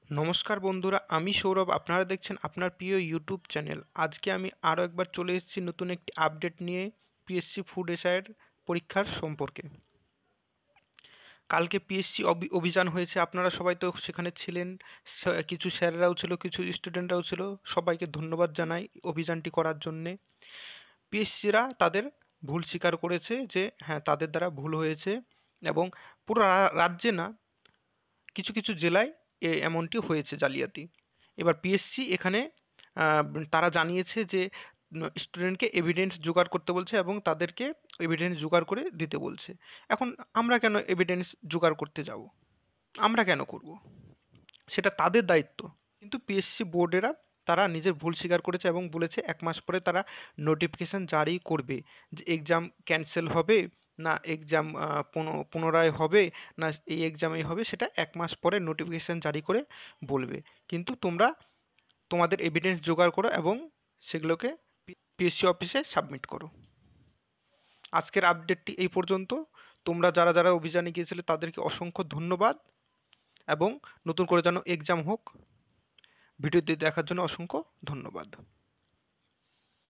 নমস্কার বন্ধুরা, আমি সৌরভ। আপনারা দেখছেন আপনার প্রিয় ইউটিউব চ্যানেল। আজকে আমি আরও একবার চলে এসেছি নতুন একটি আপডেট নিয়ে পিএসসি ফুড এসআইয়ের পরীক্ষার সম্পর্কে। কালকে পিএসসি অভিযান হয়েছে, আপনারা সবাই তো সেখানে ছিলেন। কিছু স্যাররাও ছিল, কিছু স্টুডেন্টরাও ছিল। সবাইকে ধন্যবাদ জানাই অভিযানটি করার জন্যে। পিএসসিরা তাদের ভুল স্বীকার করেছে যে হ্যাঁ, তাদের দ্বারা ভুল হয়েছে, এবং পুরো রাজ্যে না, কিছু কিছু জেলায় এমনটি হয়েছে জালিয়াতি। এবার পিএসসি এখানে আহ, তারা জানিয়েছে যে স্টুডেন্টকে এভিডেন্স জোগাড় করতে বলছে এবং তাদেরকে এভিডেন্স জোগাড় করে দিতে বলছে। এখন আমরা কেন এভিডেন্স জোগাড় করতে যাব? আমরা কেন করব? সেটা তাদের দায়িত্ব। কিন্তু পিএসসি বোর্ডেরা তারা নিজের ভুল স্বীকার করেছে এবং বলেছে 1 মাস পরে তারা নোটিফিকেশান জারি করবে যে এক্সাম ক্যান্সেল হবে না এক্সাম পুনরায় হবে, না এই এক্সামেই হবে, সেটা 1 মাস পরে নোটিফিকেশান জারি করে বলবে। কিন্তু তোমরা তোমাদের এভিডেন্স জোগাড় করো এবং সেগুলোকে পিএসসি অফিসে সাবমিট করো। আজকের আপডেটটি এই পর্যন্ত। তোমরা যারা যারা অভিযানে গিয়েছিলে তাদেরকে অসংখ্য ধন্যবাদ, এবং নতুন করে যেন এক্সাম হোক। ভিডিওটি দেখার জন্য অসংখ্য ধন্যবাদ।